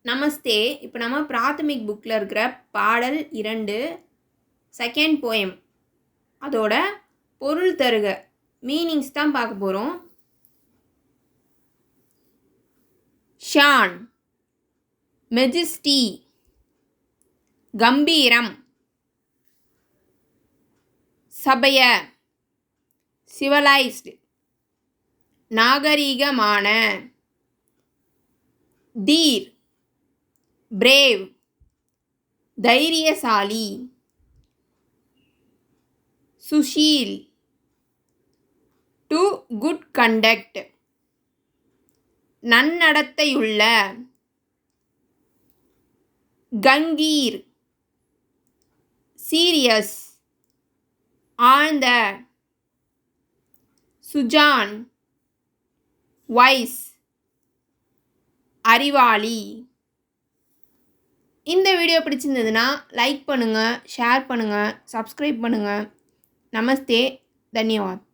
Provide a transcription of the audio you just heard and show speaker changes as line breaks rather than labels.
நமஸ்தே. இப்போ நம்ம பிராத்தமிக் புக்கில் இருக்கிற பாடல் 2 செகண்ட் போயம் அதோட பொருள் தருக மீனிங்ஸ் தான் பார்க்க போகிறோம். ஷான், மெஜஸ்டி, கம்பீரம், சபைய, சிவலைஸ்டு, நாகரீகமான, தீர், பிரேவ், தைரியசாலி, சுஷீல், டு குட் கண்டக்ட், நன்னடத்தையுள்ள, கங்கீர், சீரியஸ், ஆழ்ந்த, சுஜான், வைஸ், அறிவாளி. இந்த வீடியோ பிடிச்சிருந்ததுன்னா லைக் பண்ணுங்கள், ஷேர் பண்ணுங்கள், சப்ஸ்கிரைப் பண்ணுங்கள். நமஸ்தே, தன்யவாத்.